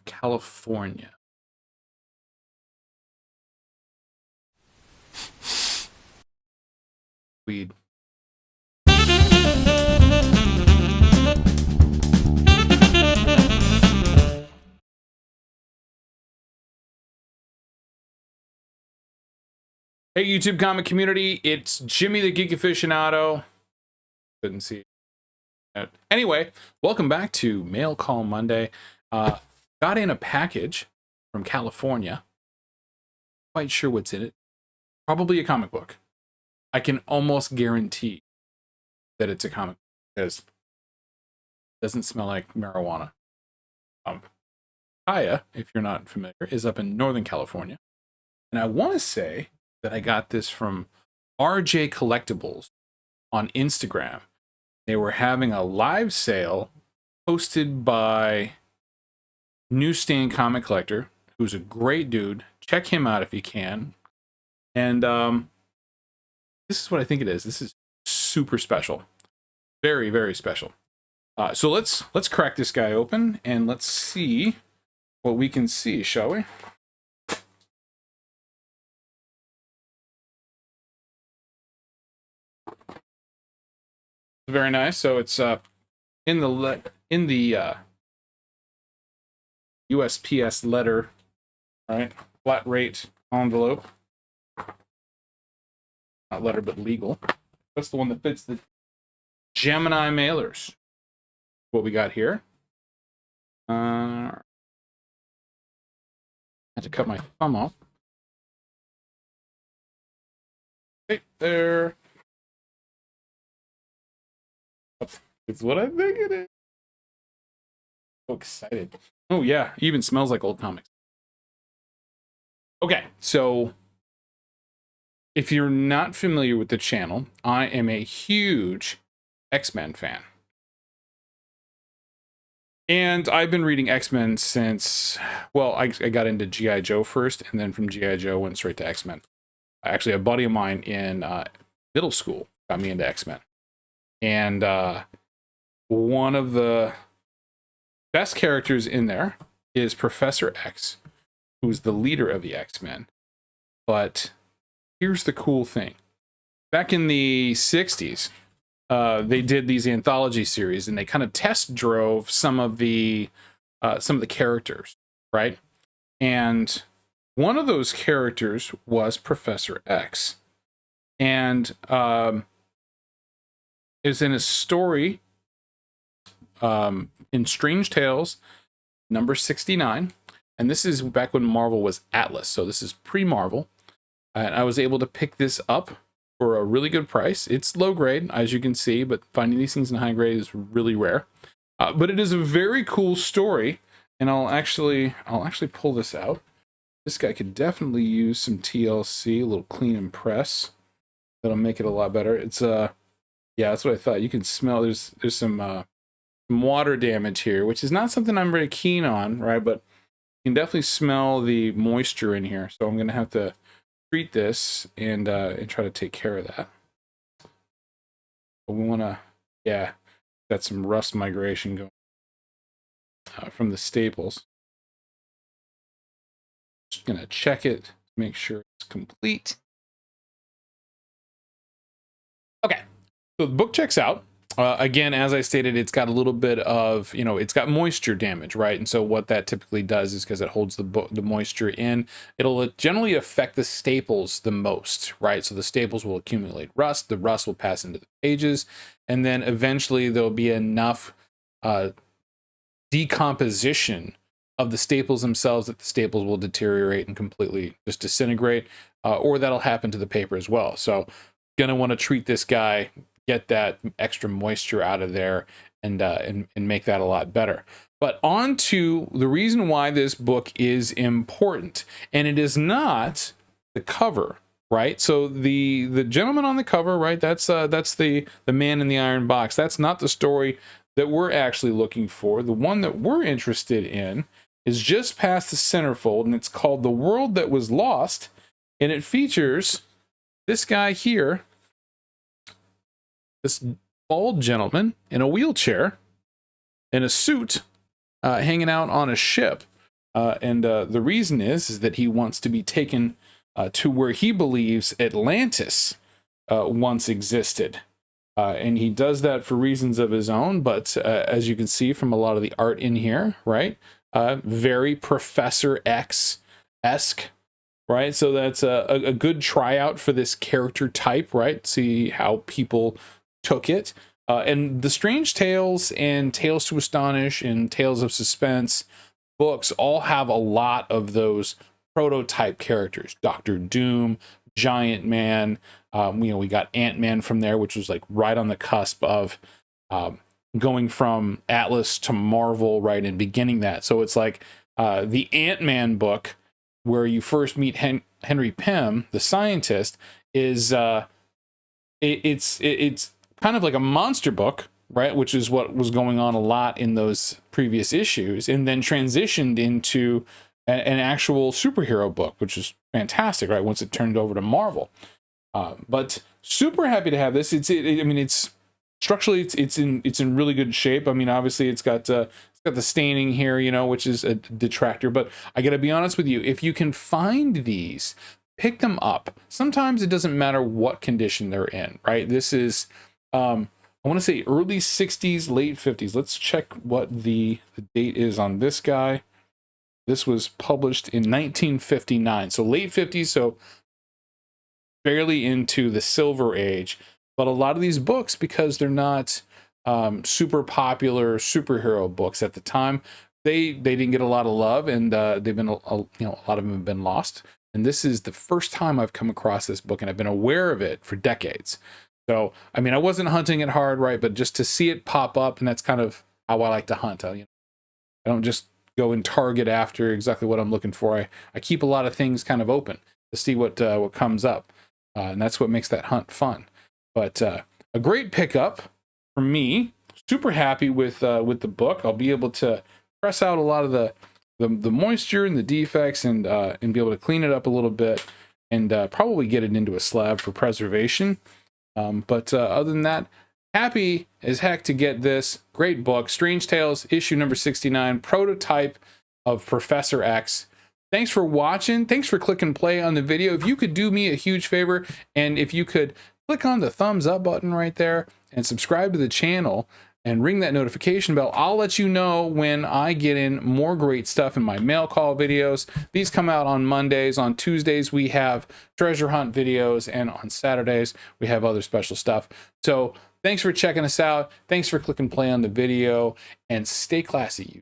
California. Weed. Hey, YouTube comic community, it's Jimmy the Geek Aficionado. Couldn't see it. Anyway, welcome back to Mail Call Monday. Got in a package from California. Quite sure what's in it. Probably a comic book. I can almost guarantee that it's a comic book because it doesn't smell like marijuana. Kaya, if you're not familiar, is up in Northern California. And I want to say that I got this from RJ Collectibles on Instagram. They were having a live sale hosted by Newsstand Comic Collector, who's a great dude. Check him out if you can. And this is what I think it is. This is super special. Very, very special. So let's crack this guy open and let's see what we can see, shall we? Very nice. So it's in the USPS letter, right? Flat rate envelope. Not letter, but legal. That's the one that fits the Gemini mailers. What we got here. I had to cut my thumb off. Right there. It's what I think it is. So excited. Oh yeah, it even smells like old comics. Okay, so if you're not familiar with the channel, I am a huge X-Men fan. And I've been reading X-Men since, well, I got into G.I. Joe first, and then from G.I. Joe went straight to X-Men. Actually, a buddy of mine in middle school got me into X-Men. And one of the best characters in there is Professor X, who's the leader of the X-Men. But here's the cool thing. Back in the 60s, they did these anthology series, and they kind of test drove some of the characters, right? And one of those characters was Professor X. And is in a story in Strange Tales number 69, and this is back when Marvel was Atlas, so this is pre-Marvel, and I was able to pick this up for a really good price. It's low grade, as you can see, but finding these things in high grade is really rare. But it is a very cool story, and I'll actually pull this out. This guy could definitely use some TLC, a little clean and press. That'll make it a lot better. It's yeah, that's what I thought. You can smell there's some water damage here, which is not something I'm very keen on, right? But you can definitely smell the moisture in here. So I'm gonna have to treat this and try to take care of that. But we wanna, yeah, got some rust migration going from the staples. Just gonna check it, make sure it's complete. Okay. So the book checks out. Again, as I stated, it's got a little bit of, it's got moisture damage, right? And so what that typically does is because it holds the moisture in, it'll generally affect the staples the most, right? So the staples will accumulate rust, the rust will pass into the pages, and then eventually there'll be enough decomposition of the staples themselves that the staples will deteriorate and completely just disintegrate, or that'll happen to the paper as well. So gonna want to treat this guy, get that extra moisture out of there, and make that a lot better. But on to the reason why this book is important, and it is not the cover, right? So the gentleman on the cover, right? That's the man in the iron box. That's not the story that we're actually looking for. The one that we're interested in is just past the centerfold, and it's called The World That Was Lost, and it features this guy here, this bald gentleman in a wheelchair, in a suit, hanging out on a ship. And the reason is that he wants to be taken to where he believes Atlantis once existed. And he does that for reasons of his own, but as you can see from a lot of the art in here, right? Very Professor X-esque, right? So that's a good tryout for this character type, right? See how people took it. And the Strange Tales and Tales to Astonish and Tales of Suspense books all have a lot of those prototype characters. Doctor Doom, Giant Man, we got Ant-Man from there, which was like right on the cusp of going from Atlas to Marvel, right, and beginning that. So it's like the Ant-Man book, where you first meet Henry Pym, the scientist, is it's kind of like a monster book, right, which is what was going on a lot in those previous issues, and then transitioned into an actual superhero book, which is fantastic, right, once it turned over to Marvel. But super happy to have this. I mean, it's structurally it's in really good shape. I mean, obviously it's got the staining here, you know, which is a detractor, but I gotta be honest with you, if you can find these, pick them up. Sometimes it doesn't matter what condition they're in, right? This is I want to say early 60s, late 50s. Let's check what the date is on this guy. This was published in 1959, so late 50s, so barely into the Silver Age. But a lot of these books, because they're not super popular superhero books at the time, they didn't get a lot of love, and they've been a lot of them have been lost. And this is the first time I've come across this book, and I've been aware of it for decades. So I mean, I wasn't hunting it hard, right? But just to see it pop up, and that's kind of how I like to hunt. I don't just go and target after exactly what I'm looking for. I keep a lot of things kind of open to see what comes up, and that's what makes that hunt fun. But a great pickup for me. Super happy with the book. I'll be able to press out a lot of the moisture and the defects, and be able to clean it up a little bit, and probably get it into a slab for preservation. But other than that, happy as heck to get this great book, Strange Tales, issue number 69, prototype of Professor X. Thanks for watching. Thanks for clicking play on the video. If you could do me a huge favor, and if you could click on the thumbs up button right there and subscribe to the channel and ring that notification bell, I'll let you know when I get in more great stuff in my mail call videos. These come out on Mondays. On Tuesdays, we have treasure hunt videos, and on Saturdays, we have other special stuff. So thanks for checking us out. Thanks for clicking play on the video, and stay classy, you